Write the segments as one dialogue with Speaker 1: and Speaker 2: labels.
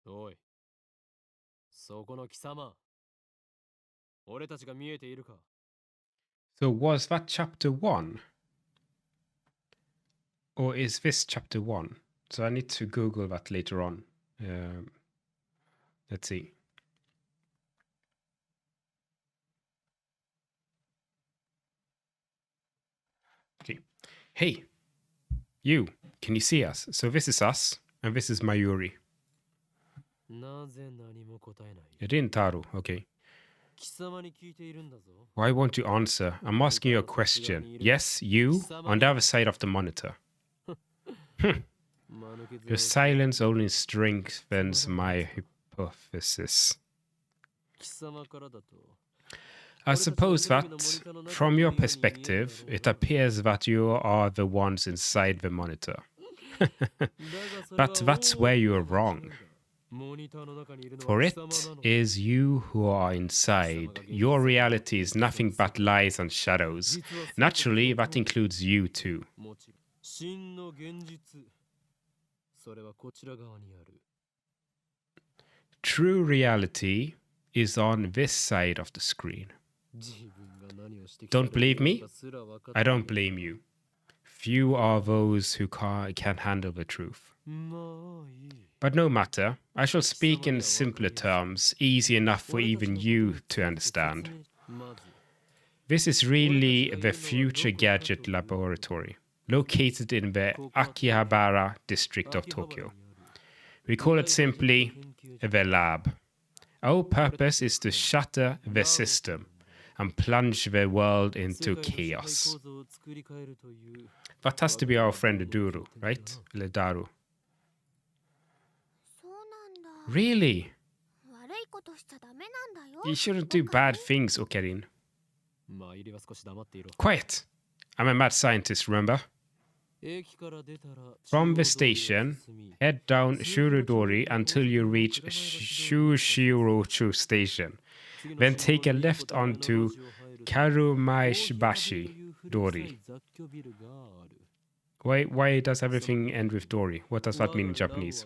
Speaker 1: おい、そこの貴様。俺たちが見えているか？
Speaker 2: So was that chapter 1? Or is this chapter 1? So I need to Google that later on. Let's see. Okay. Hey, you. Can you see us? So this is us, and this is Mayuri.
Speaker 1: なぜ何も答えない？
Speaker 2: Rintaro, okay.
Speaker 1: 貴様に聞いているんだぞ。
Speaker 2: Why won't you answer? I'm asking you a question. Yes, you, on the other side of the monitor. Your silence only strengthens my hypothesis.
Speaker 1: 貴様からだと。
Speaker 2: I suppose that, from your perspective, it appears that you are the ones inside the monitor. But that's where you're wrong. For it is you who are inside. Your reality is nothing but lies and shadows. Naturally, that includes you too.
Speaker 1: 真の現実。それはこちら側にある。
Speaker 2: True reality is on this side of the screen. Don't believe me? I don't blame you. Few are those who can handle the truth. But no matter, I shall speak in simpler terms, easy enough for even you to understand. This is really the Future Gadget Laboratory, located in the Akihabara district of Tokyo. We call it simply the lab. Our purpose is to shatter the system and plunge the world into chaos. That has to be our friend Duru, right? Daru. Really? You shouldn't do bad things, Okarin. Quiet! I'm a mad scientist, remember? From the station, head down Shurudori until you reach Shushirochu Station. Then take a left onto Karumaishibashi Dori. Why does everything end with Dori? What does that mean in Japanese?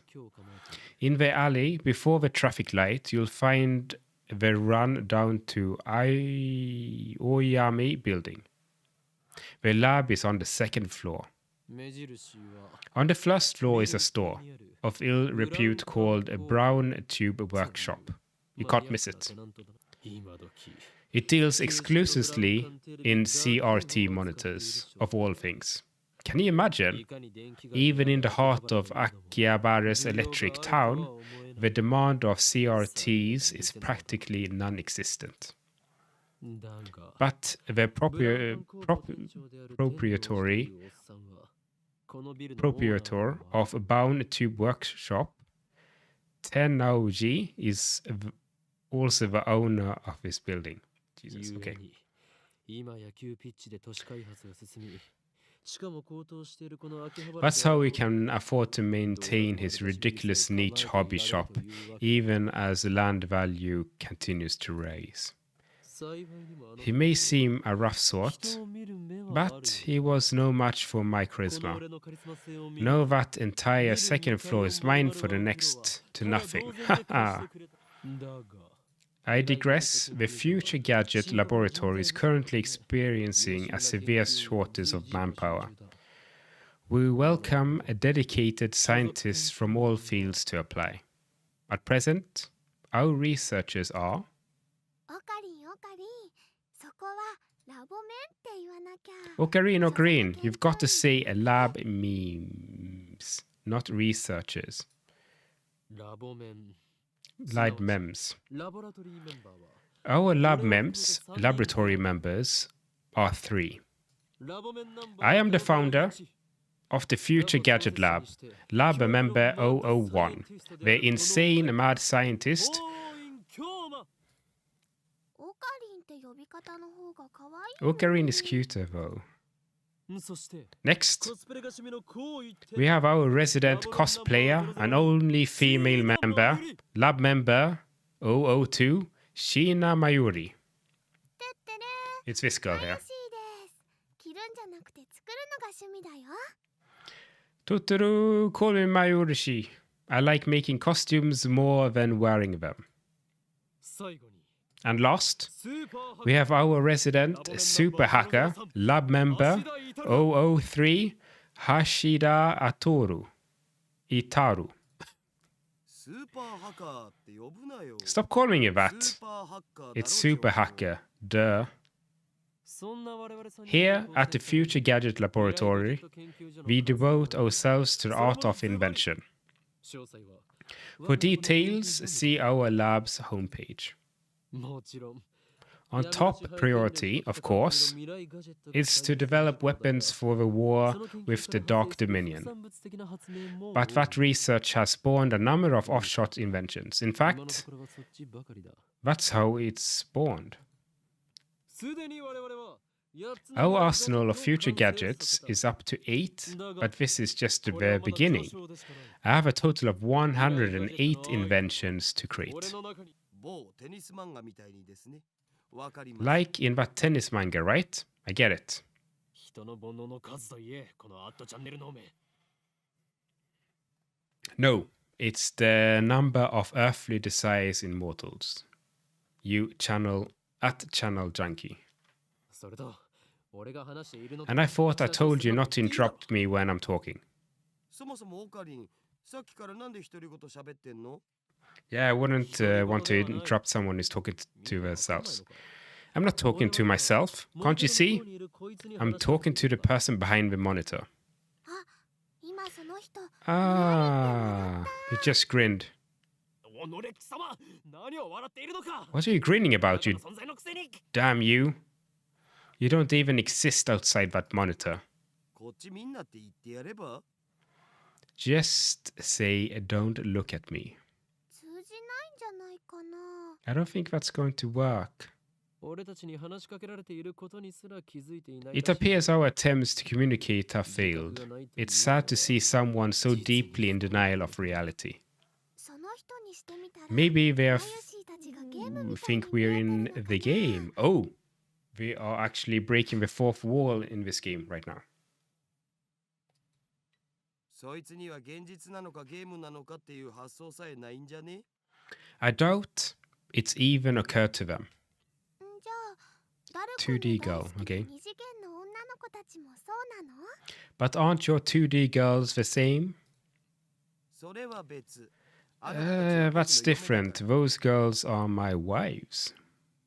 Speaker 2: In the alley, before the traffic light, you'll find the run down to Oyami building. The lab is on the second floor. On the first floor is a store of ill repute called a Brown Tube Workshop. You can't miss it. It deals exclusively in CRT monitors, of all things. Can you imagine? Even in the heart of Akihabara's electric town, the demand of CRTs is practically non-existent. But the proprietor of a Brown Tube Workshop, Tenaoji, is also the owner of this building. Jesus, okay. That's how he can afford to maintain his ridiculous niche hobby shop, even as land value continues to rise. He may seem a rough sort, but he was no match for my charisma. No, that entire second floor is mine for the next to nothing. Ha. I digress. The Future Gadget Laboratory is currently experiencing a severe shortage of manpower. We welcome a dedicated scientists from all fields to apply. At present, our researchers are... Ocarine, you've got to say a lab memes, not researchers. Lab mems. Our laboratory members, are 3. I am the founder of the Future Gadget Lab, lab member 001, the insane mad scientist. Ocarine is cuter though. Next, we have our resident cosplayer and only female member, lab member 002, Sheena Mayuri. It's this girl here. Totoro, call me Mayuri. I like making costumes more than wearing them.
Speaker 1: 最後に
Speaker 2: And last,
Speaker 1: スーパーハッ
Speaker 2: we
Speaker 1: カー
Speaker 2: have our resident super hacker, lab member 003, Hashida Itaru.
Speaker 3: スーパーハッカーって呼ぶなよ。
Speaker 2: Stop calling it
Speaker 3: ス
Speaker 2: that.
Speaker 3: ーパーハッカーだろ
Speaker 2: It's super
Speaker 3: ちょうど。
Speaker 2: hacker, duh.
Speaker 1: そんな我々3人
Speaker 2: Here at the Future Gadget Laboratory, we devote ourselves to the art of invention.
Speaker 1: 詳細は
Speaker 2: For details, see our lab's homepage.
Speaker 1: もちろん
Speaker 2: On top priority, of course, is to develop weapons for the war with the Dark Dominion. But that research has spawned a number of offshot inventions. In fact, that's how it's spawned. Our arsenal of future gadgets is up to 8, but this is just the very beginning. I have a total of 108 inventions to create.
Speaker 3: 某テニス漫画みたいにですね。わかります。
Speaker 2: Like in that tennis manga, right? I get it.
Speaker 1: 人の煩悩の数といえこのアットチャンネルの名
Speaker 2: No, it's the number of earthly desires in mortals. You channel at Channel Junkie.
Speaker 1: それと俺が話しているのと
Speaker 2: And I thought I told you not to interrupt me when I'm talking.
Speaker 3: そもそもオカリン、さっきからなんで独り言喋ってんの？
Speaker 2: Yeah, I wouldn't want to interrupt someone who's talking to themselves. I'm not talking to myself. Can't you see? I'm talking to the person behind the monitor.
Speaker 4: 今その人
Speaker 2: Ah, he just grinned.
Speaker 1: おのれ貴様何を笑っているのか
Speaker 2: What are you grinning about, you
Speaker 1: 存在のくせに
Speaker 2: damn you? You don't even exist outside that monitor.
Speaker 3: こっちみんなって言ってやれば？
Speaker 2: Just say, don't look at me.
Speaker 4: 通じないんじゃないかな
Speaker 2: I don't think that's going to work.
Speaker 1: 俺たちに話しかけられていることにすら気づいていない
Speaker 2: It appears our attempts to communicate have failed. It's sad to see someone so deeply in denial of reality.
Speaker 4: その人にしてみたら
Speaker 2: Maybe they
Speaker 4: マ
Speaker 2: are
Speaker 4: ユシーたちがゲームみたい
Speaker 2: think
Speaker 4: に
Speaker 2: we're
Speaker 4: 見えてる
Speaker 2: in
Speaker 4: のかな
Speaker 2: the game. Oh, we are actually breaking the fourth wall in this game right now.
Speaker 3: そいつには現実なのかゲームなのかっていう発想さえないんじゃね？
Speaker 2: I doubt it's even occurred to them.
Speaker 4: んじゃあダル君
Speaker 2: 2D
Speaker 4: の大好
Speaker 2: girl,
Speaker 4: きな
Speaker 2: okay.
Speaker 4: 二次元の女の子たちもそうなの
Speaker 2: But aren't your 2D girls the same?
Speaker 3: それは別。あなたたちの
Speaker 2: That's
Speaker 3: 僕の嫁だ
Speaker 2: different. Those girls are my wives.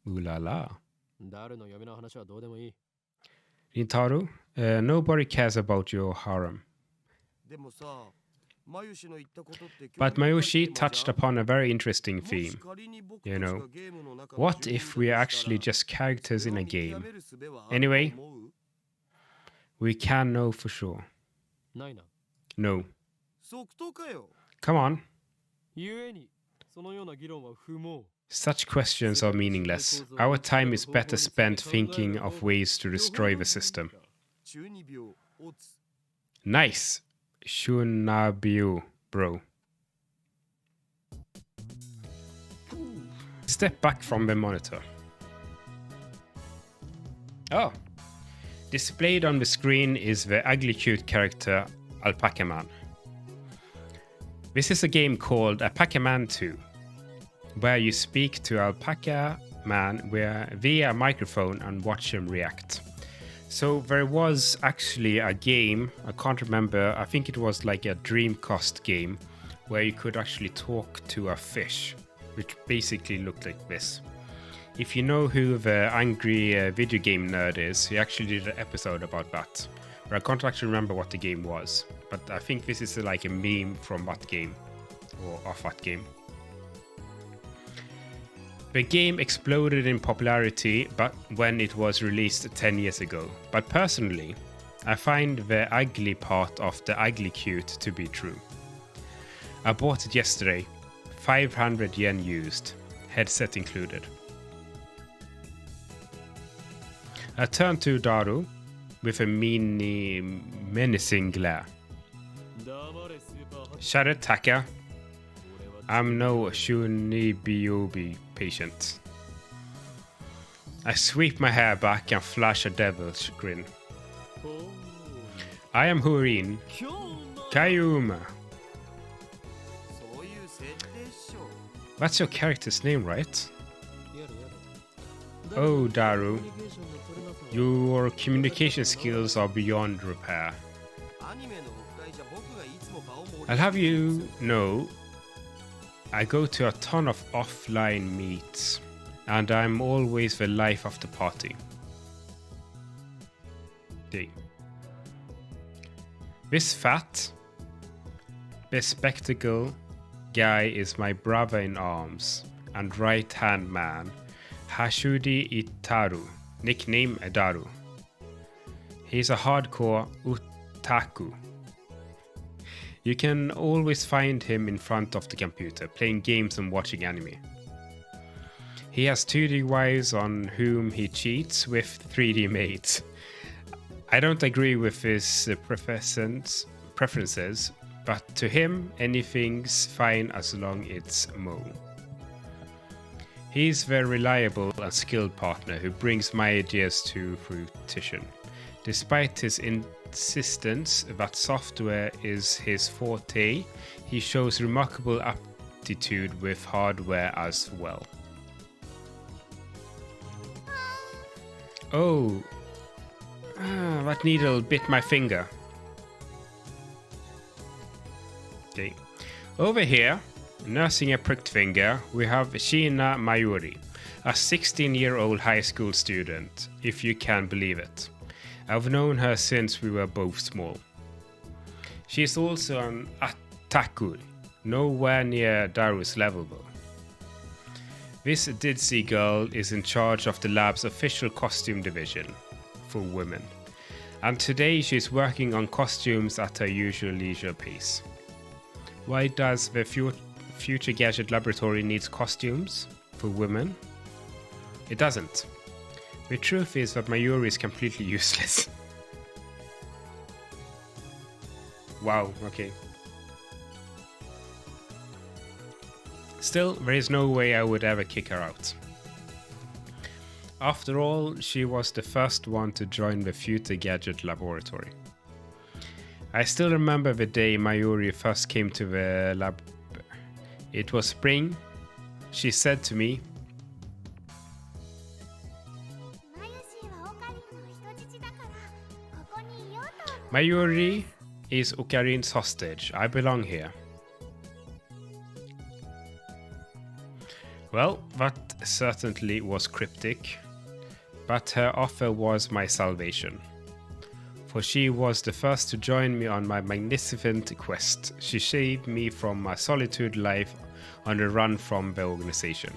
Speaker 2: Ooh la la.
Speaker 1: 誰の嫁の話はどうでもいい
Speaker 2: Rintaro, nobody cares about your harem.
Speaker 3: でもさ、マユシの言ったことって
Speaker 2: But
Speaker 3: 興味深い
Speaker 2: Mayoshi
Speaker 3: テーマじ
Speaker 2: touched
Speaker 3: ゃん。
Speaker 2: upon a very interesting
Speaker 3: もし
Speaker 2: theme.
Speaker 3: 仮に僕
Speaker 2: You
Speaker 3: たち
Speaker 2: know,
Speaker 3: がゲームの中の
Speaker 2: What
Speaker 3: 住人
Speaker 2: if we're
Speaker 3: だとした
Speaker 2: actually
Speaker 3: ら
Speaker 2: just characters in a
Speaker 3: それを見
Speaker 2: game?
Speaker 3: 極める術はあると
Speaker 2: Anyway,
Speaker 3: 思う？
Speaker 2: we can know for sure.
Speaker 1: ないな
Speaker 2: No.
Speaker 3: 即答かよ。
Speaker 2: Come on.
Speaker 1: ゆえにそのような議論は不毛
Speaker 2: Such questions are meaningless. Our time is better spent thinking of ways to destroy the system.
Speaker 3: 中二病、オツ。
Speaker 2: Nice. Shunabyu, bro. Step back from the monitor. Oh. Displayed on the screen is the ugly cute character Alpaca Man. This is a game called Alpaca Man 2, where you speak to Alpaca Man via microphone and watch him react. So there was actually a game, I can't remember, I think it was like a Dreamcast game, where you could actually talk to a fish, which basically looked like this. If you know who the angry video game nerd is, he actually did an episode about that. But I can't actually remember what the game was, but I think this is like a meme from that game, or of that game. The game exploded in popularity but when it was released 10 years ago. But personally, I find the ugly part of the ugly cute to be true. I bought it yesterday, 500 yen used, headset included. I turned to Daru with a menacing glare.
Speaker 1: 黙れスーパーハッカー
Speaker 2: Shut it, Taka.
Speaker 1: 俺は
Speaker 2: I'm no Shunibyobi patient. I sweep my hair back and flash a devil's grin.
Speaker 1: ほう
Speaker 2: I am Hurin
Speaker 1: 今日の
Speaker 2: Kayuma. What's your character's name, right?
Speaker 1: やれやれ
Speaker 2: Oh, Daru. Your communication skills are beyond repair.
Speaker 3: アニメのオフ会じゃ僕がいつも場を盛り
Speaker 2: I'll have you know, I go to a ton of offline meets, and I'm always the life of the party. D. This fat, bespectacled guy is my brother in arms and right-hand man, Hashudi Itaru, nickname Daru. He's a hardcore otaku. You can always find him in front of the computer, playing games and watching anime. He has 2D wives on whom he cheats with 3D mates. I don't agree with his preferences, but to him, anything's fine as long as it's Mo. He's the reliable and skilled partner who brings my ideas to fruition. Despite his insistence that software is his forte, he shows remarkable aptitude with hardware as well. Oh, that needle bit my finger. Okay. Over here, nursing a pricked finger, we have Sheena Mayuri, a 16-year-old high school student, if you can believe it. I've known her since we were both small. She is also an otaku, nowhere near Daru's level though. This ditzy girl is in charge of the lab's official costume division for women, and today she is working on costumes at her usual leisure pace. Why does the Future Gadget Laboratory needs costumes for women? It doesn't. The truth is that Mayuri is completely useless. Wow, okay. Still, there is no way I would ever kick her out. After all, she was the first one to join the Future Gadget Laboratory. I still remember the day Mayuri first came to the lab. It was spring. She said to me, Mayuri is Okarin's hostage. I belong here. Well, that certainly was cryptic, but her offer was my salvation. For she was the first to join me on my magnificent quest. She saved me from my solitude life on the run from the organization.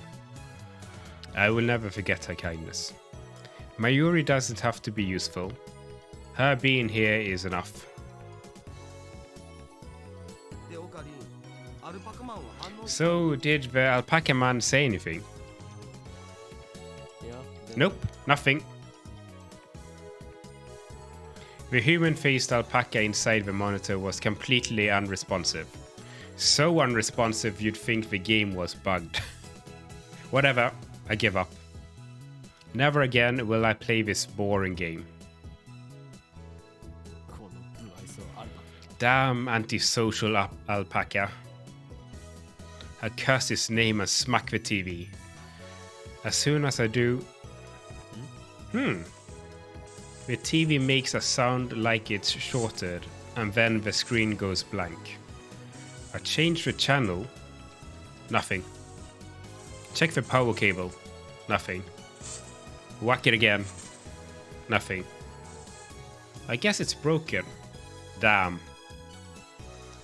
Speaker 2: I will never forget her kindness. Mayuri doesn't have to be useful. Her being here is enough.
Speaker 3: でオカリン、アルパカマンは反応
Speaker 2: So, did the alpaca man say anything?
Speaker 1: いや
Speaker 2: Nope, nothing. The human-faced alpaca inside the monitor was completely unresponsive. So unresponsive you'd think the game was bugged. Whatever, I give up. Never again will I play this boring game.
Speaker 1: この不愛想アルパ
Speaker 2: Damn antisocial alpaca. I curse his name and smack the TV. As soon as I do... The TV makes a sound like it's shorted, and then the screen goes blank. I change the channel. Nothing. Check the power cable. Nothing. Whack it again. Nothing. I guess it's broken. Damn.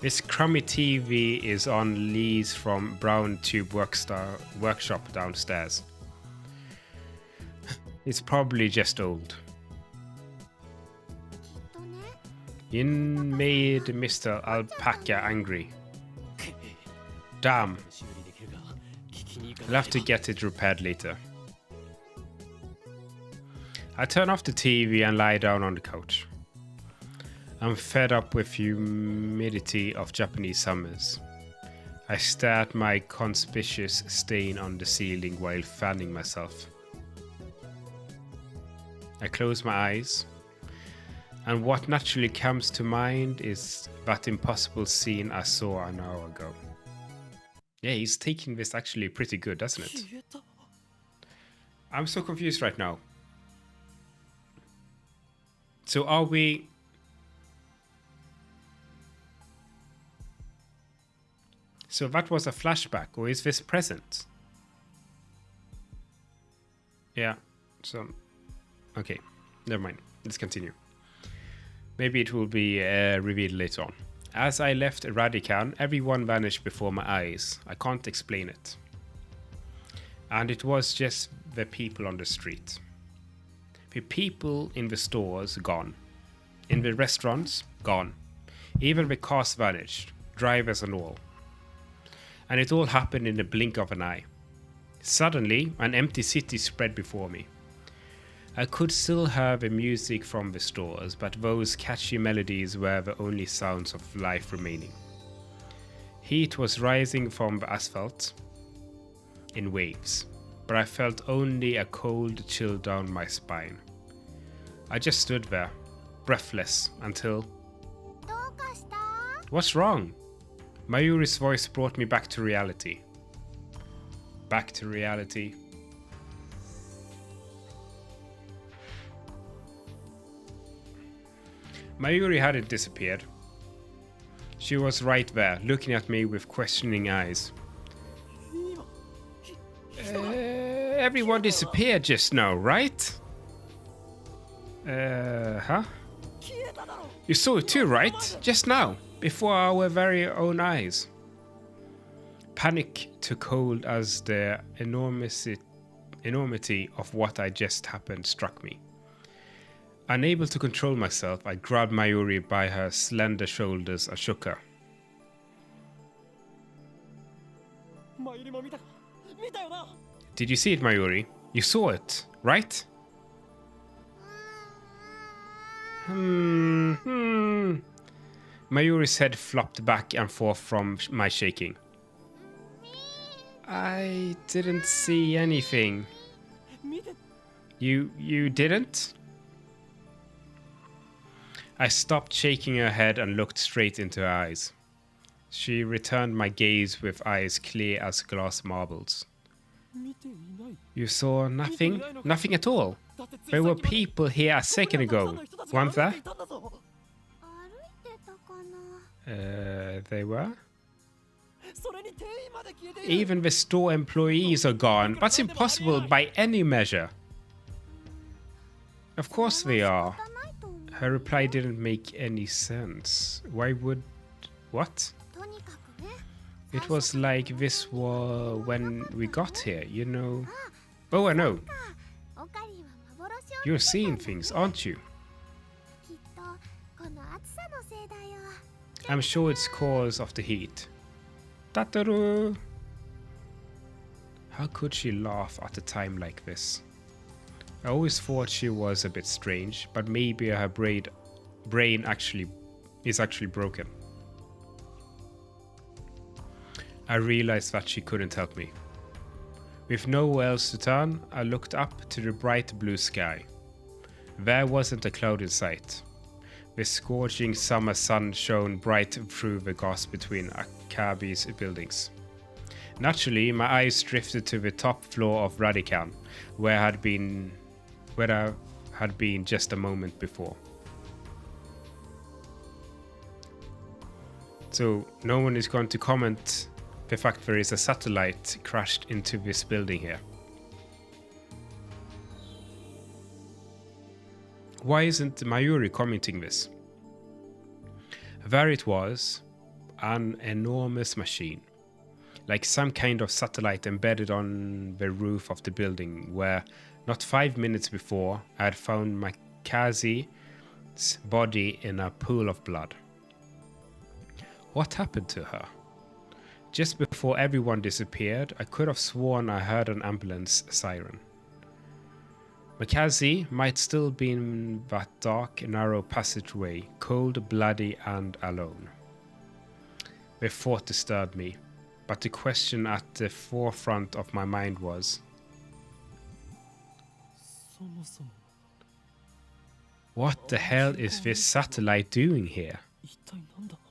Speaker 2: This crummy TV is on lease from Brown Tube Workshop downstairs. It's probably just old.
Speaker 4: とね
Speaker 2: Yin made Mr. Alpaca angry. Damn.
Speaker 1: 修理できるが聞きに行か
Speaker 2: I'll
Speaker 1: な
Speaker 2: have to get it repaired later. I turn off the TV and lie down on the couch. I'm fed up with humidity of Japanese summers. I stare at my conspicuous stain on the ceiling while fanning myself. I close my eyes, and what naturally comes to mind is that impossible scene I saw an hour ago. Yeah, he's taking this actually pretty good, doesn't it?
Speaker 1: 消えた。
Speaker 2: I'm so confused right now. So are we... So that was a flashback, or is this present? Yeah, so... Okay, never mind. Let's continue. Maybe it will be revealed later on. As I left Radican, everyone vanished before my eyes. I can't explain it. And it was just the people on the street. The people in the stores, gone. In the restaurants, gone. Even the cars vanished, drivers and all. And it all happened in the blink of an eye. Suddenly, an empty city spread before me. I could still hear the music from the stores, but those catchy melodies were the only sounds of life remaining. Heat was rising from the asphalt in waves, but I felt only a cold chill down my spine. I just stood there, breathless, until...
Speaker 4: どうかした？
Speaker 2: What's wrong? Mayuri's voice brought me back to reality. Back to reality. Mayuri hadn't disappeared. She was right there, looking at me with questioning eyes. Everyone disappeared just now, right? Huh? You saw it too, right? Just now, before our very own eyes. Panic took hold as the enormity of what I just happened struck me. Unable to control myself, I grabbed Mayuri by her slender shoulders and shook her.
Speaker 1: マユリも見たか？見たよな。
Speaker 2: Did you see it, Mayuri? You saw it, right? Mayuri's head flopped back and forth from my shaking. I didn't see anything.
Speaker 1: 見て。
Speaker 2: You didn't? I stopped shaking her head and looked straight into her eyes. She returned my gaze with eyes clear as glass marbles.
Speaker 1: 見ていない。
Speaker 2: You saw nothing? Nothing at all? There were people here a second ago, weren't there?
Speaker 4: 歩いてたかな？
Speaker 2: They were?
Speaker 1: それに店員まで消えている。
Speaker 2: Even the store employees are gone. That's impossible by any measure. Of course they are.
Speaker 4: 仕方ないと思う。
Speaker 2: Her reply didn't make any sense. Why would... What?
Speaker 4: とにかくね。
Speaker 2: It was like this was when we got here, you know. Oh, I know.
Speaker 4: オカリンは幻を見てたんだね。
Speaker 2: You're seeing things, aren't you?
Speaker 4: きっとこの暑さのせいだよ。
Speaker 2: I'm sure it's cause of the heat. Tataru! How could she laugh at a time like this? I always thought she was a bit strange, but maybe her brain is actually broken. I realized that she couldn't help me. With nowhere else to turn, I looked up to the bright blue sky. There wasn't a cloud in sight. The scorching summer sun shone bright through the glass between Akabi's buildings. Naturally, my eyes drifted to the top floor of Radican, where I had been just a moment before. So, no one is going to comment the fact there is a satellite crashed into this building here. Why isn't Mayuri commenting this? There it was, an enormous machine, like some kind of satellite embedded on the roof of the building, where not 5 minutes before I had found Makazi's body in a pool of blood. What happened to her? Just before everyone disappeared, I could have sworn I heard an ambulance siren. Makazi might still be in that dark, narrow passageway, cold, bloody, and alone. The thought disturbed me, but the question at the forefront of my mind was,
Speaker 1: そもそも
Speaker 2: what the hell is this satellite doing here?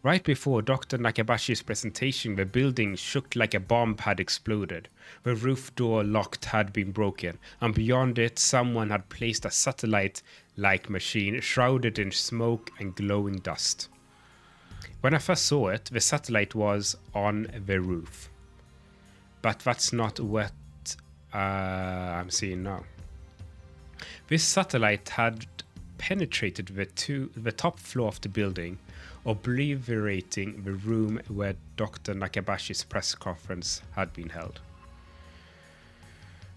Speaker 2: Right before Dr. Nakabashi's presentation, the building shook like a bomb had exploded. The roof door locked had been broken, and beyond it, someone had placed a satellite-like machine shrouded in smoke and glowing dust. When I first saw it, the satellite was on the roof. But that's not what I'm seeing now. This satellite had penetrated the top floor of the building, obliterating the room where Dr. Nakabashi's press conference had been held.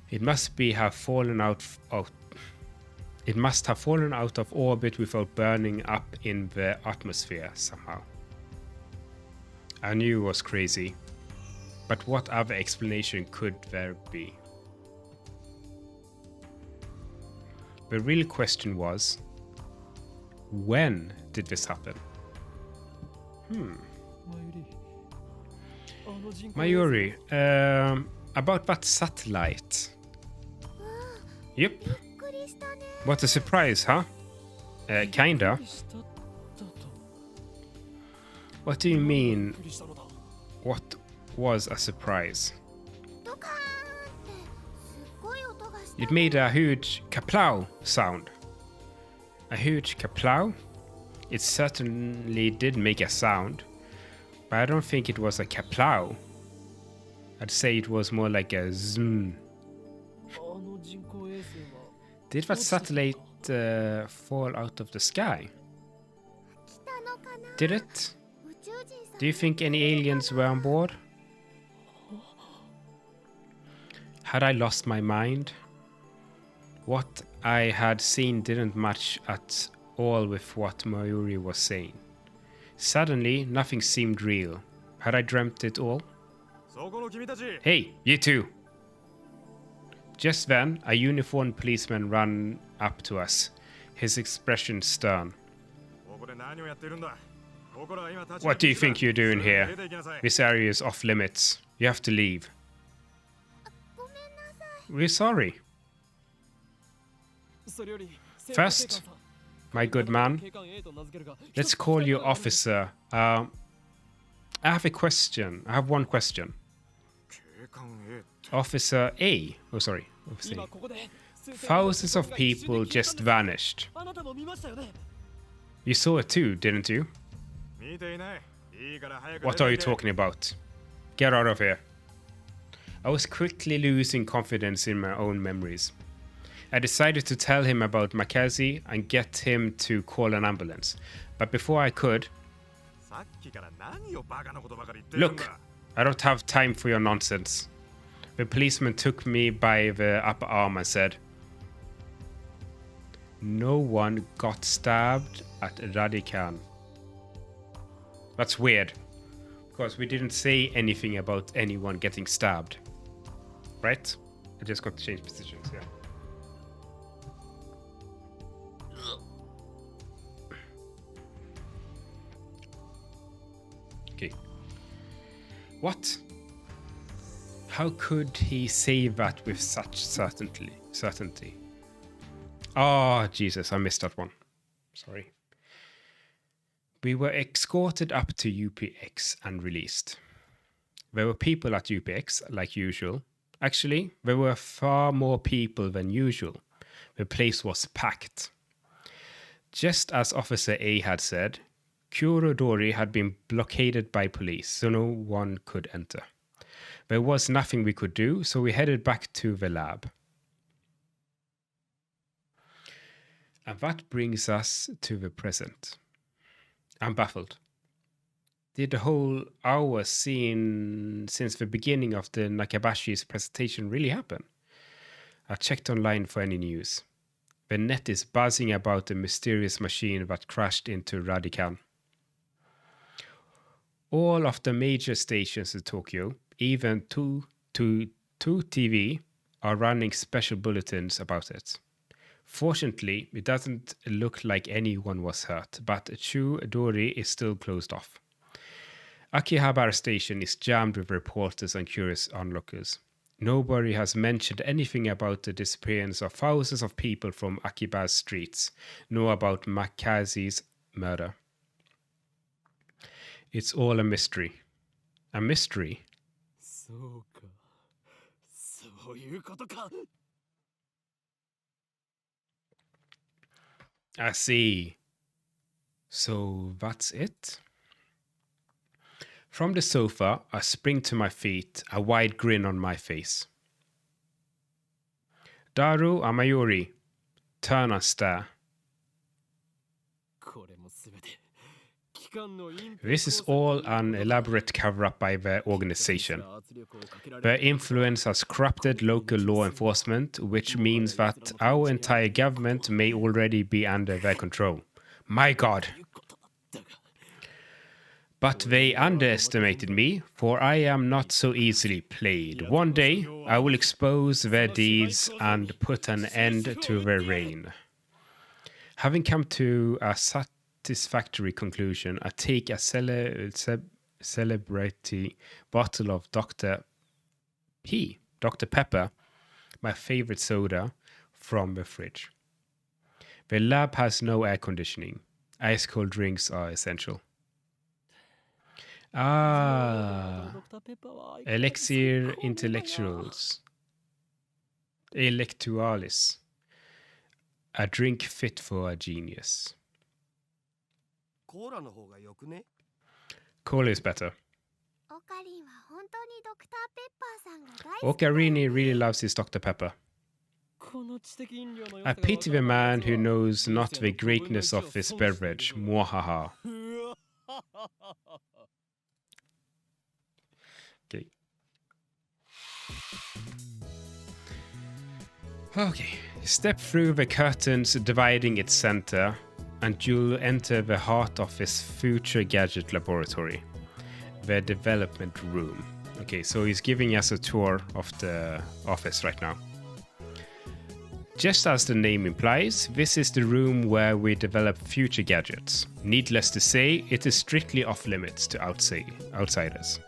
Speaker 2: It must have fallen out of orbit without burning up in the atmosphere somehow. I knew it was crazy, but what other explanation could there be? The real question was, when did this happen? Mayuri, about that satellite. Yep. What a surprise, huh? Kinda. What do you mean, what was a surprise? It made a huge kaplow sound. A huge kaplow? It certainly did make a sound, but I don't think it was a kaplow. I'd say it was more like a zoom. Did that satellite fall out of the sky? Did it? Do you think any aliens were on board? Had I lost my mind? What I had seen didn't match at all with what Mayuri was saying. Suddenly, nothing seemed real. Had I dreamt it all? Hey, you two! Just then, a uniformed policeman ran up to us, his expression stern. What do you think you're doing here? This area is off limits. You have to leave. We're sorry. First, my good man, let's call you officer. I have a question. I have one question. Officer A. Oh, sorry. Officer A. Thousands of people just vanished. You saw it too, didn't you? What are you talking about? Get out of here. I was quickly losing confidence in my own memories. I decided to tell him about Makazi and get him to call an ambulance. But before I could... Look, I don't have time for your nonsense. The policeman took me by the upper arm and said, no one got stabbed at Radican. That's weird, because we didn't say anything about anyone getting stabbed. Right? I just got to change positions, yeah. Okay. What? How could he say that with such certainty? Oh, Jesus, I missed that one. Sorry. We were escorted up to UPX and released. There were people at UPX, like usual. Actually, there were far more people than usual. The place was packed. Just as Officer A had said, Kurodori had been blockaded by police, so no one could enter. There was nothing we could do, so we headed back to the lab. And that brings us to the present. I'm baffled. Did the whole hour seen since the beginning of the Nakabashi's presentation really happen? I checked online for any news. The net is buzzing about the mysterious machine that crashed into Radican. All of the major stations in Tokyo, even 2TV, are running special bulletins about it. Fortunately, it doesn't look like anyone was hurt, but Chudori is still closed off. Akihabara Station is jammed with reporters and curious onlookers. Nobody has mentioned anything about the disappearance of thousands of people from Akiba's streets, nor about Makazi's murder. It's all a mystery. A mystery?
Speaker 1: そうか。そういうことか。
Speaker 2: I see. So that's it? From the sofa, I spring to my feet, a wide grin on my face. Daru Amayuri, turn and stare.
Speaker 1: これもすべて。機関の隠蔽
Speaker 2: This is all an elaborate cover-up by the organization. Their influence has corrupted local law enforcement, which means that our entire government may already be under their control. My God! But they underestimated me, for I am not so easily played. One day, I will expose their deeds and put an end to their reign. Having come to a satisfactory conclusion, I take a celebrity bottle of Dr. Pepper, my favorite soda, from the fridge. The lab has no air conditioning. Ice cold drinks are essential. Ah, elixir intellectuals. Electualis. A drink fit for a genius.
Speaker 3: コーラの方がよくね
Speaker 2: Cola is better.
Speaker 4: オカリンは本当にドクターペッパーさんが大好き。
Speaker 2: Ocarini really loves his Dr. Pepper.
Speaker 1: この知的飲料の良
Speaker 2: I
Speaker 1: さが
Speaker 2: pity the man who knows not the greatness of this beverage. Mwahaha. Okay. Okay. Step through the curtains dividing its center, and you'll enter the heart of this future gadget laboratory, the development room. Okay, so he's giving us a tour of the office right now. Just as the name implies, this is the room where we develop future gadgets. Needless to say, it is strictly off limits to outsiders.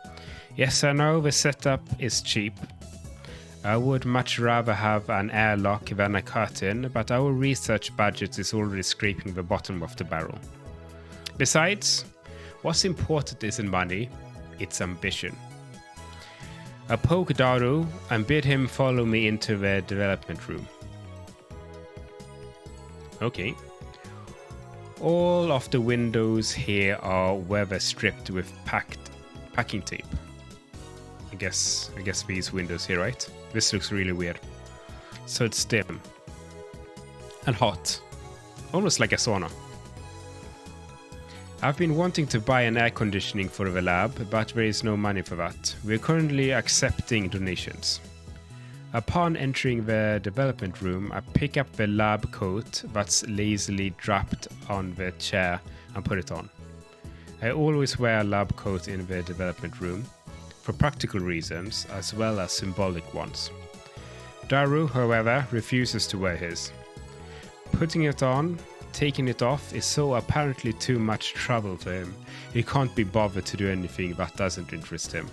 Speaker 2: Yes, I know the setup is cheap. I would much rather have an airlock than a curtain, but our research budget is already scraping the bottom of the barrel. Besides, what's important isn't money, it's ambition. I poke Daru and bid him follow me into the development room. Okay. All of the windows here are weather stripped with packing tape. I guess these windows here, right? This looks really weird. So it's dim and hot, almost like a sauna. I've been wanting to buy an air conditioning for the lab, but there is no money for that. We're currently accepting donations. Upon entering the development room, I pick up the lab coat that's lazily dropped on the chair and put it on. I always wear a lab coat in the development room, for practical reasons as well as symbolic ones. Daru, however, refuses to wear his. Putting it on, taking it off is so apparently too much trouble for him. He can't be bothered to do anything that doesn't interest him.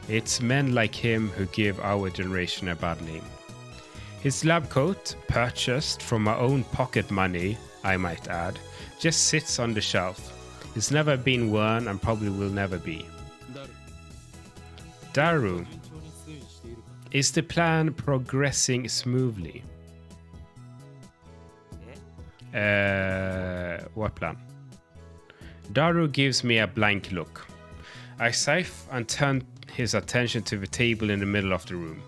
Speaker 2: It's men like him who give our generation a bad name. His lab coat, purchased from my own pocket money, I might add, just sits on the shelf. It's never been worn and probably will never be. Daru, is the plan progressing smoothly? What plan? Daru gives me a blank look. I sigh and turn his attention to the table in the middle of the room.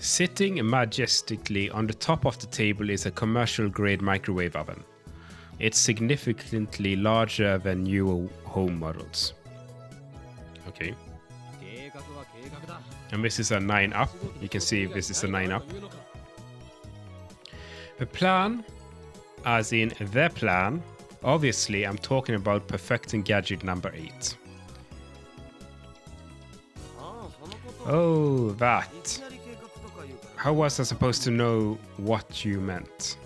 Speaker 2: Sitting majestically on the top of the table is a commercial-grade microwave oven. It's significantly larger than newer home models. Okay. And this is a 9-up. You can see this is a 9-up. The plan, as in the plan, obviously I'm talking about perfecting gadget number 8. Oh, that. How was I supposed to know what you meant?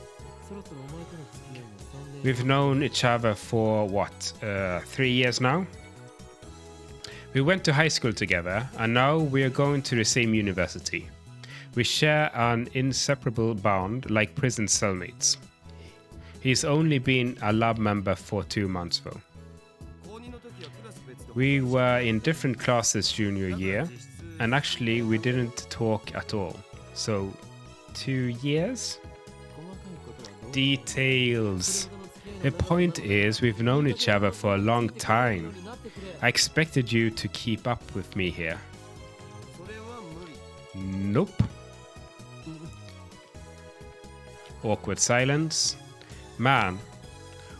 Speaker 2: We've known each other for, 3 years now? We went to high school together, and now we are going to the same university. We share an inseparable bond like prison cellmates. He's only been a lab member for 2 months though. We were in different classes junior year, and actually we didn't talk at all. So, 2 years? Details. The point is, we've known each other for a long time. I expected you to keep up with me here. Nope. Awkward silence. Man,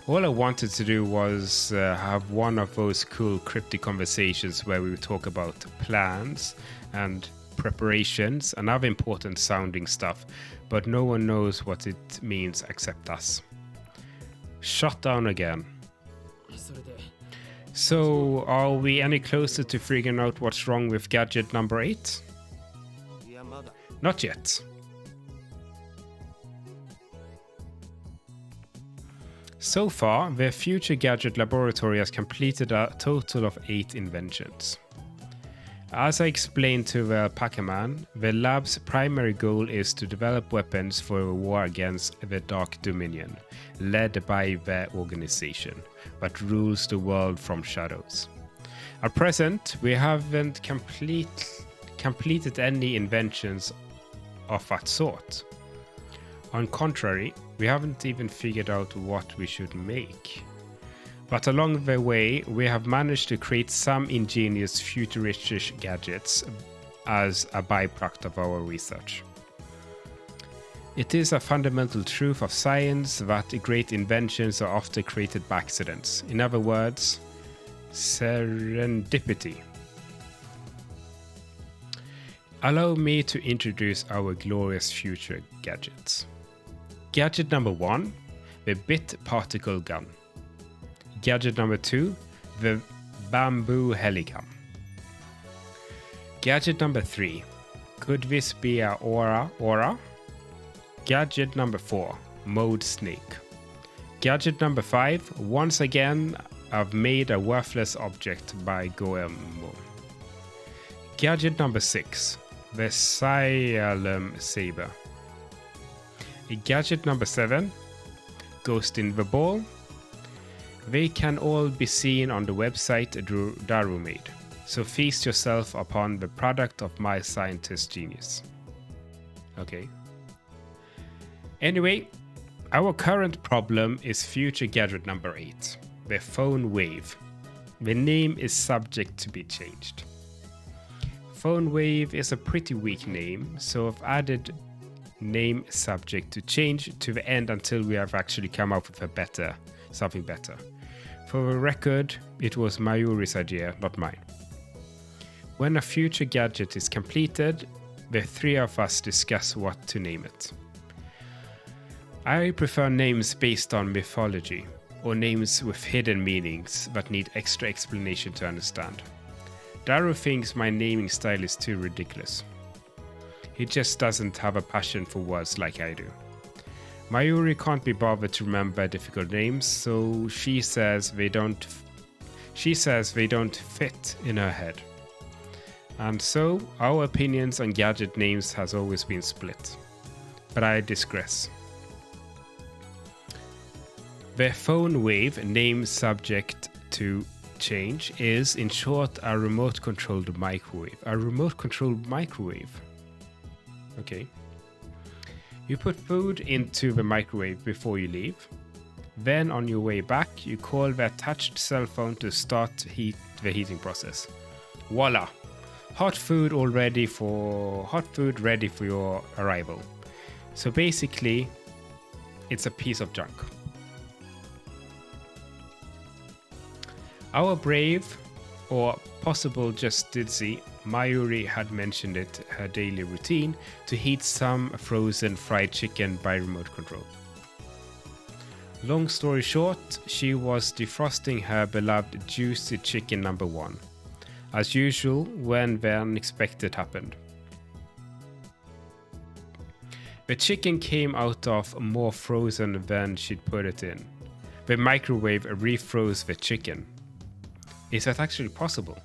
Speaker 2: all I wanted to do was have one of those cool cryptic conversations where we would talk about plans and preparations and other important sounding stuff, but no one knows what it means except us. Shut down again. So, are we any closer to figuring out what's wrong with gadget number 8? Not yet. So far, the Future Gadget Laboratory has completed a total of 8 inventions. As I explained to the Alpaca Man, the lab's primary goal is to develop weapons for a war against the Dark Dominion, led by the organization, that rules the world from shadows. At present, we haven't completed any inventions of that sort. On contrary, we haven't even figured out what we should make. But along the way, we have managed to create some ingenious futuristic gadgets as a byproduct of our research. It is a fundamental truth of science that great inventions are often created by accidents. In other words, serendipity. Allow me to introduce our glorious future gadgets. Gadget number 1, the Bit Particle Gun. Gadget number 2, the Bamboo Heligun. Gadget number 3, could this be a aura? Gadget number 4, Moad Snake. Gadget number 5, once again, I've made a worthless object by Goemon. Gadget number 6, the Xylem Saber. Gadget number 7, Ghost in the Ball. They can all be seen on the website Daru made, so feast yourself upon the product of my scientist genius. Okay. Anyway, our current problem is future gadget number 8, the Phone Wave. The name is subject to be changed. Phone Wave is a pretty weak name, so I've added name subject to change to the end until we have actually come up with something better. For the record, it was Mayuri's idea, not mine. When a future gadget is completed, the 3 of us discuss what to name it. I prefer names based on mythology, or names with hidden meanings that need extra explanation to understand. Daru thinks my naming style is too ridiculous. He just doesn't have a passion for words like I do. Mayuri can't be bothered to remember difficult names, so she says they don't fit in her head. And so, our opinions on gadget names has always been split. But I digress. The Phone Wave name subject to change is, in short, a remote-controlled microwave. A remote-controlled microwave. Okay. You put food into the microwave before you leave. Then on your way back, you call the attached cell phone to start the heating process. Voila! Hot food ready for your arrival. So basically, it's a piece of junk. Our brave, or possible just ditzy, Mayuri had mentioned it her daily routine to heat some frozen fried chicken by remote control. Long story short, she was defrosting her beloved juicy chicken number 1, as usual when the unexpected happened. The chicken came out of more frozen than she'd put it in. The microwave refroze the chicken. Is that actually possible?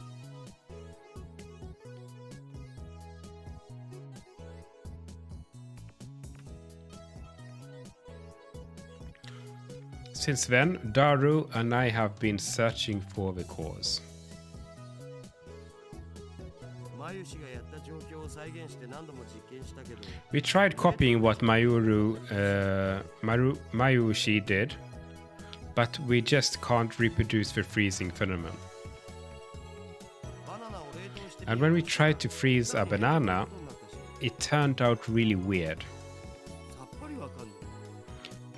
Speaker 2: Since then, Daru and I have been searching for the cause.
Speaker 3: マユシがやった状況を再現して何度も実験したけど
Speaker 2: We tried copying what Mayushi did, but we just can't reproduce the freezing phenomenon.
Speaker 3: バナナを冷凍して
Speaker 2: And when we tried to freeze a banana, it turned out really weird.
Speaker 3: さっぱりわかんない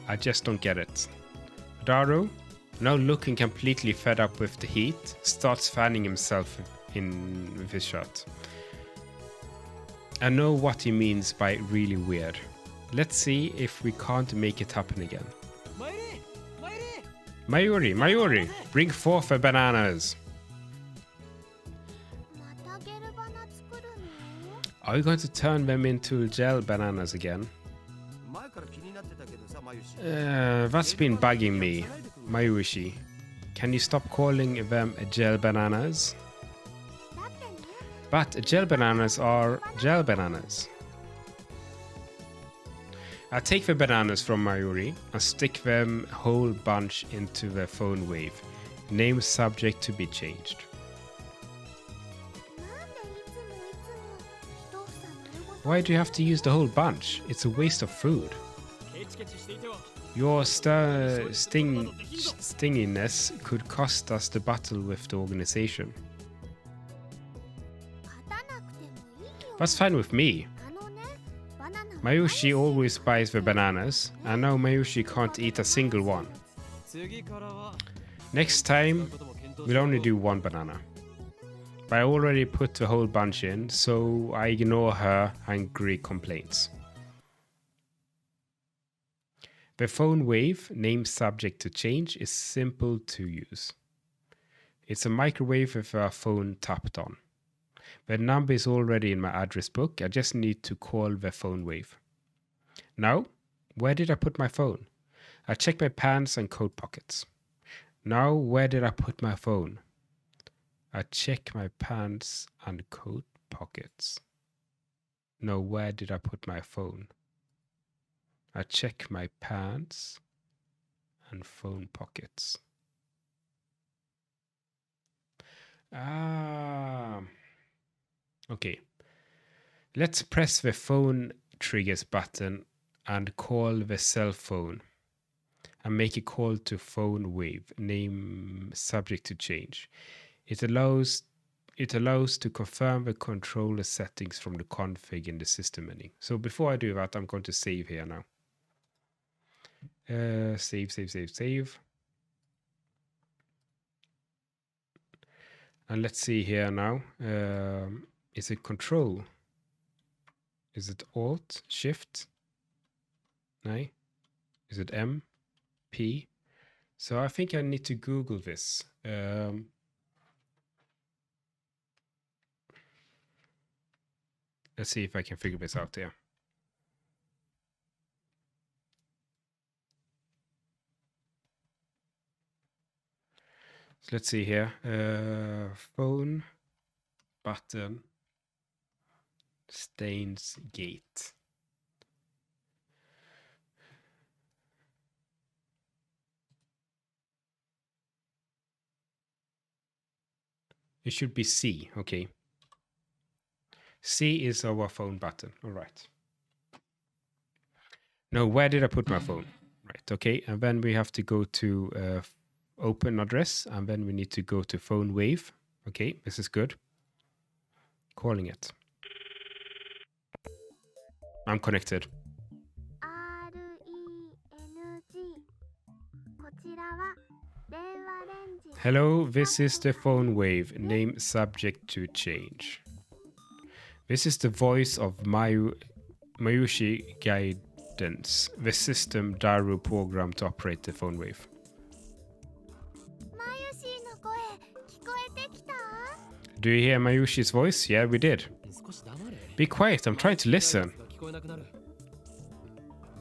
Speaker 2: I just don't get it. Daru, now looking completely fed up with the heat, starts fanning himself with his shirt. I know what he means by really weird. Let's see if we can't make it happen again. Mayuri, bring forth the bananas.
Speaker 4: またゲルバナ作るの？
Speaker 2: Are you going to turn them into gel bananas again?
Speaker 3: 前から気になってたけどさマユシ
Speaker 2: That's been bugging me. Mayushi, can you stop calling them gel bananas?
Speaker 4: だってね、
Speaker 2: But gel bananas are gel bananas. I take the bananas from Mayuri and stick them whole bunch into the phone wave. Name subject to be changed.
Speaker 4: なんでいつも一房丸ごと
Speaker 2: Why do you have to use the whole bunch? It's a waste of food.
Speaker 1: ケチケチしていては
Speaker 2: Your stinginess could cost us the battle with the organization.
Speaker 4: 勝たなくてもいいよ。
Speaker 2: That's fine with me.
Speaker 4: あのね、バナナは
Speaker 2: Mayushi always buys the bananas, and now Mayushi can't eat a single one.
Speaker 1: 次からは
Speaker 2: Next time,
Speaker 1: ことも検討
Speaker 2: we'll only do one banana. But I already put the whole bunch in, so I ignore her angry complaints. The phone wave, name subject to change, is simple to use. It's a microwave with a phone tapped on. The number is already in my address book. I just need to call the phone wave. Now, where did I put my phone? I check my pants and coat pockets. Now, where did I put my phone? I check my pants and coat pockets. No, where did I put my phone? I check my pants and phone pockets. Okay. Let's press the phone triggers button and call the cell phone and make a call to phone wave, name subject to change. It allows to confirm the controller settings from the config in the system menu. So before I do that, I'm going to save here now. Save. And let's see here now. Is it control? Is it alt, shift? No. Is it M, P? So I think I need to Google this. Let's see if I can figure this out here. So let's see here. Phone, button, Steins gate. It should be C, okay. C is our phone button, all right. No, where did I put my phone? Right, okay, and then we have to go to open address, and then we need to go to phone wave. Okay, this is good. Calling it. I'm connected.
Speaker 4: RENG こちらは電話レンジ
Speaker 2: Hello, this is the phone wave, name subject to change. This is the voice of Mayushi Guidance, the system Daru programmed to operate the phone wave.
Speaker 4: マユシーの声聞こえてきた？
Speaker 2: Do you hear Mayushi's voice? Yeah, we did.
Speaker 1: 少し黙れ
Speaker 2: Be quiet, I'm trying to listen.
Speaker 1: 聞こえなくなる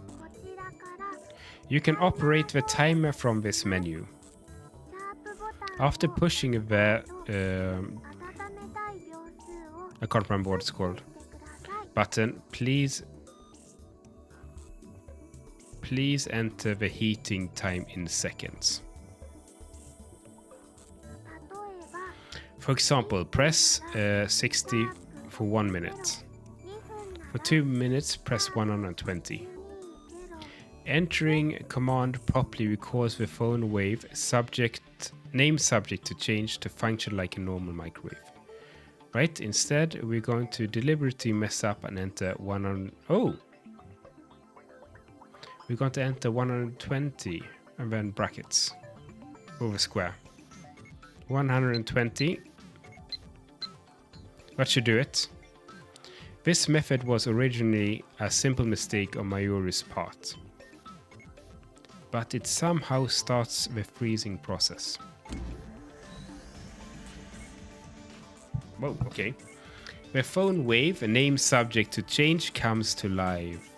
Speaker 4: こちらから
Speaker 2: You can operate the timer from this menu.
Speaker 4: シャープボタン
Speaker 2: After pushing the...
Speaker 4: 温めたい秒数を
Speaker 2: I can't remember what it's called.
Speaker 4: してください。
Speaker 2: Button, please Please enter the heating time in seconds.
Speaker 4: 例えば
Speaker 2: For example, press 60 for 1 minute.
Speaker 4: 2分
Speaker 2: For 2 minutes, press 120. Entering command properly records the phone wave name subject to change to function like a normal microwave. Right, instead we're going to deliberately mess up and enter 100. Oh! We're going to enter 120 and then brackets over square. 120. That should do it. This method was originally a simple mistake on Mayuri's part, but it somehow starts the freezing process. Whoa, okay. The phone wave, a name subject to change, comes to life.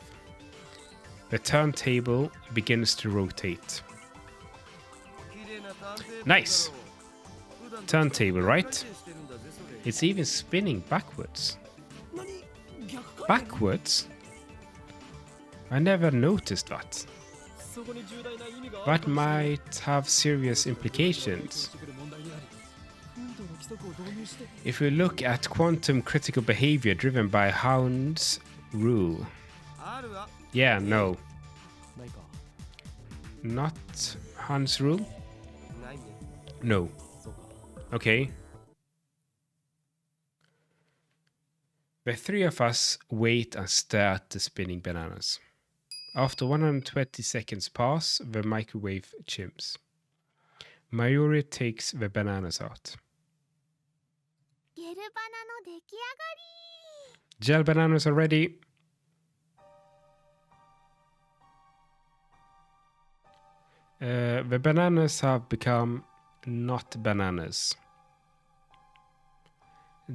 Speaker 2: The turntable begins to rotate. Nice! Turntable, right? It's even spinning backwards. Backwards? I never noticed that. That might have serious implications. If we look at quantum critical behavior driven by Hound's rule. Yeah, no. Not Hans rule? No. Okay. The three of us wait and stare at the spinning bananas. After 120 seconds pass, the microwave chims. Mayuri takes the bananas out.
Speaker 4: ゲルバナの出来上がり
Speaker 2: Gel bananas are ready. The bananas have become not bananas.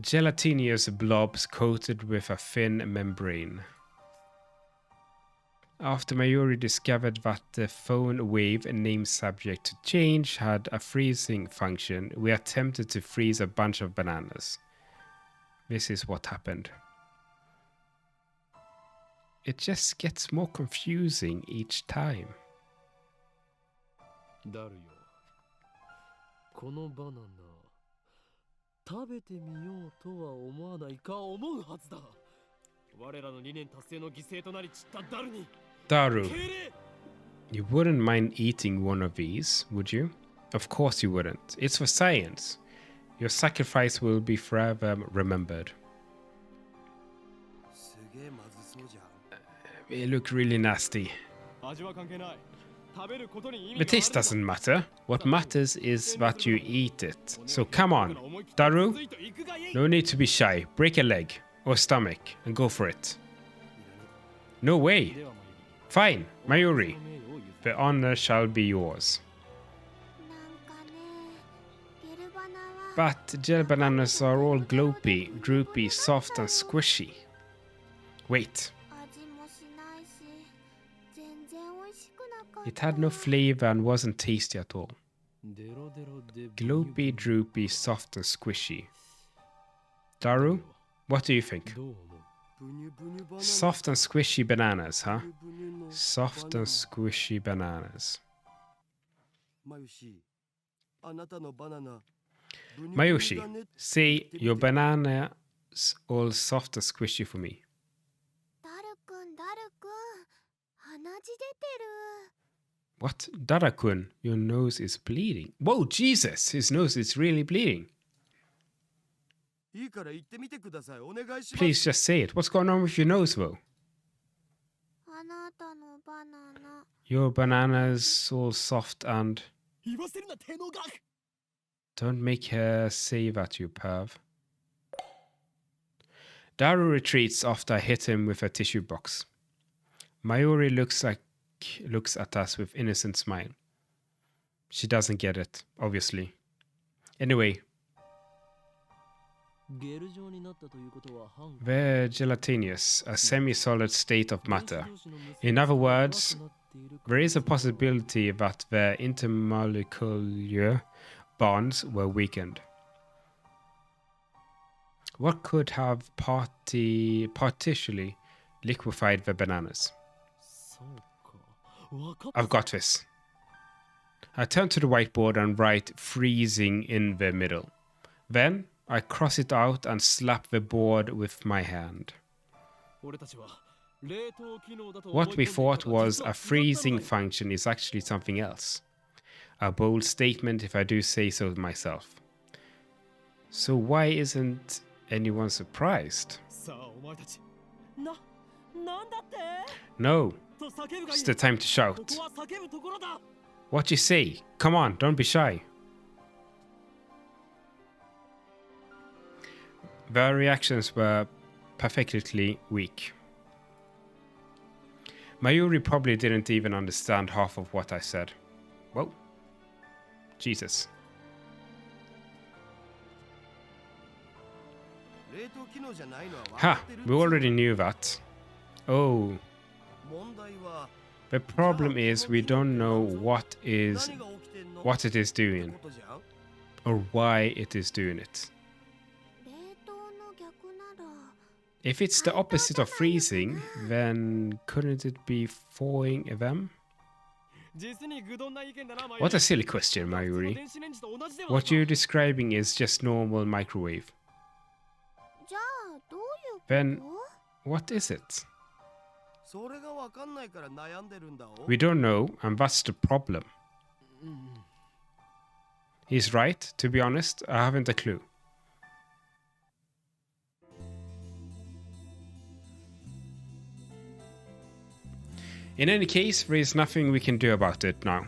Speaker 2: Gelatinous blobs coated with a thin membrane. After Mayuri discovered that the phone wave name subject to change had a freezing function, we attempted to freeze a bunch of bananas. This is what happened. It just gets more confusing each time.
Speaker 1: ダルよ、このバナナ食べてみようとは思わないか思うはずだ。我らの理念達成の犠牲となり散ったダルに
Speaker 2: Daru, you wouldn't mind eating one of these, would you? Of course you wouldn't. It's for science. Your sacrifice will be forever remembered.
Speaker 3: すげえまずそうじゃん。
Speaker 2: They look really nasty.
Speaker 1: 味は関係ない。食べることに意味
Speaker 2: The
Speaker 1: がある
Speaker 2: taste doesn't matter. What matters is that you eat it. So come on, Daru. No need to be shy. Break a leg or stomach and go for it. No way. Fine, Mayuri. The honor shall be yours.
Speaker 4: なんかねゲルバナは
Speaker 2: But gel bananas are all gloopy, droopy, soft and squishy. Wait,
Speaker 4: 味もしないし全然美味しくなかった
Speaker 2: it had no flavor and wasn't tasty at all.
Speaker 1: デロデロで
Speaker 2: Gloopy, droopy, soft and squishy. Daru, what do you think?
Speaker 1: どう思う？
Speaker 3: ブニュブニュバナナ
Speaker 2: Soft and squishy bananas, huh?
Speaker 3: ブニュの
Speaker 2: Soft and squishy bananas.
Speaker 3: マヨシあなたのバナナブニュブニュ
Speaker 2: Mayoshi,
Speaker 3: だね
Speaker 2: say your bananas all soft and squishy for me.
Speaker 4: ダルくん鼻血出てる
Speaker 2: What? Darakun, your nose is bleeding. Whoa, Jesus, his nose is really bleeding.
Speaker 3: いいから言ってみてくださいお願いします
Speaker 2: Please just say it. What's going on with your nose, though?
Speaker 4: あなたのバナナ
Speaker 2: Your banana's all soft and...
Speaker 1: 言わせるな手の額
Speaker 2: Don't make her say that, you perv. Daru retreats after I hit him with a tissue box. Mayuri looks at us with innocent smile. She doesn't get it, obviously. Anyway,
Speaker 1: ゲル状になったということは反
Speaker 2: they're gelatinous, a semi-solid state of matter. In other words, there is a possibility that their intermolecular bonds were weakened. What could have partially liquefied the bananas?
Speaker 1: そうか
Speaker 2: I've got this. I turn to the whiteboard and write freezing in the middle. Then I cross it out and slap the board with my hand. What we thought was a freezing function is actually something else. A bold statement if I do say so myself. So why isn't anyone surprised? No, it's the time to shout. What you say? Come on, don't be shy. Their reactions were perfectly weak. Mayuri probably didn't even understand half of what I said. Whoa. Jesus. Ha! We already knew that. Oh. The problem is we don't know what it is doing. Or why it is doing it. If it's the opposite of freezing, then couldn't it be thawing them? What a silly question, Mayuri. What you're describing is just normal microwave. Then, what is it? We don't know, and that's the problem. He's right, to be honest, I haven't a clue. In any case, there is nothing we can do about it now.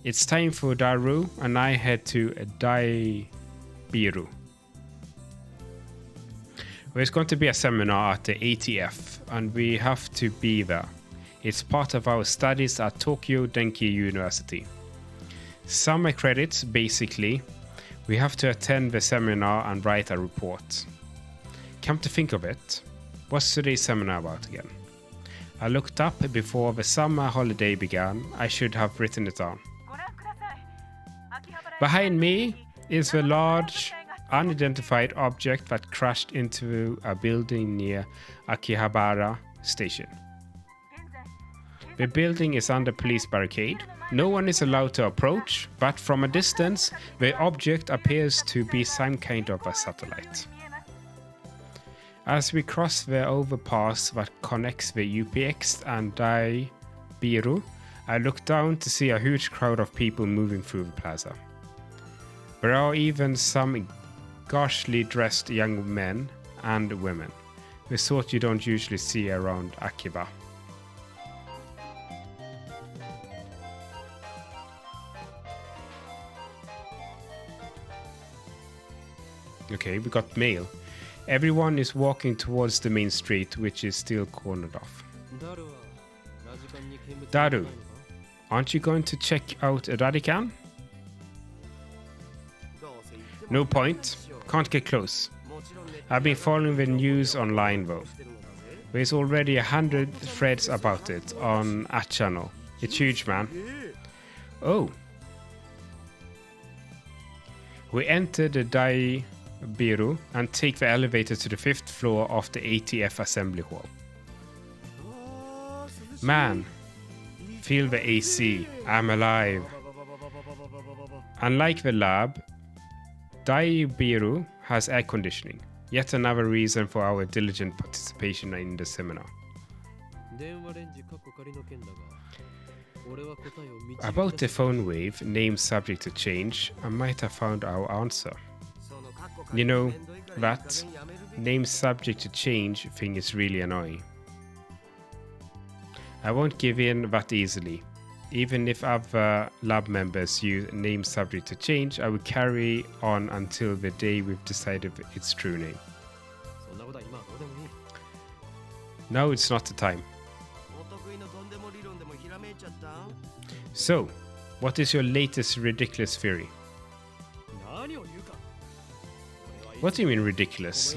Speaker 2: It's time for Daru and I head to Daibiru. There's going to be a seminar at the ATF and we have to be there. It's part of our studies at Tokyo Denki University. Summer credits, basically. We have to attend the seminar and write a report. Come to think of it, what's today's seminar about again? I looked up before the summer holiday began. I should have written it down. Behind me is the large, unidentified object that crashed into a building near Akihabara Station. The building is under police barricade. No one is allowed to approach, but from a distance, the object appears to be some kind of a satellite. As we cross the overpass that connects the UPX and Daibiru, I look down to see a huge crowd of people moving through the plaza. There are even some gauchely dressed young men and women, the sort you don't usually see around Akiba. Okay, we got mail. Everyone is walking towards the main street, which is still cornered off. Daru, aren't you going to check out Radican? No point. Can't get close. I've been following the news online though. There's already 100 threads about it on a channel. It's huge, man. Oh. We enter the Daibiru and take the elevator to the 5th floor of the ATF assembly hall. Man, feel the AC. I'm alive. Unlike the lab, Daibiru has air conditioning. Yet another reason for our diligent participation in the seminar. About the phone wave, name subject to change, I might have found our answer. You know, that name subject to change thing is really annoying. I won't give in that easily. Even if other lab members use name subject to change, I will carry on until the day we've decided its true name. Now it's not the time. So, what is your latest ridiculous theory? What do you mean ridiculous?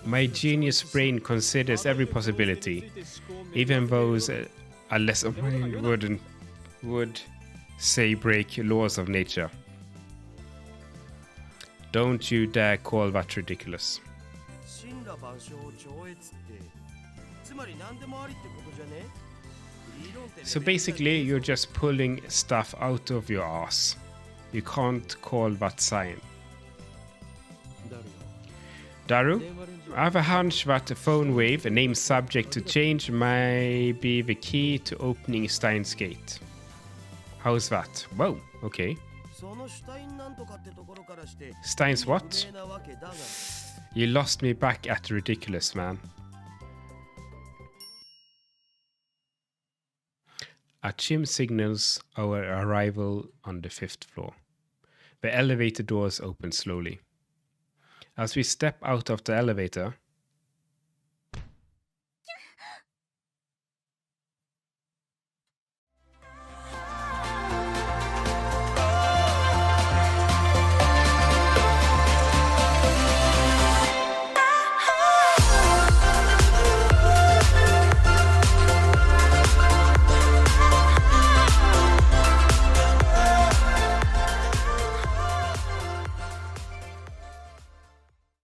Speaker 2: My genius brain considers every possibility, even those a lesser brain would say break laws of nature. Don't you dare call that ridiculous. So basically, you're just pulling stuff out of your ass. You can't call that sign. Daru, I have a hunch that a phone wave, a name subject to change, may be the key to opening Steins gate. How's that? Whoa, okay.
Speaker 3: そのシュタインなんとかってところからして
Speaker 2: Steins what?
Speaker 3: 有名なわけだが
Speaker 2: You lost me back at ridiculous, man. A chim signals our arrival on the 5th floor. The elevator doors open slowly. As we step out of the elevator,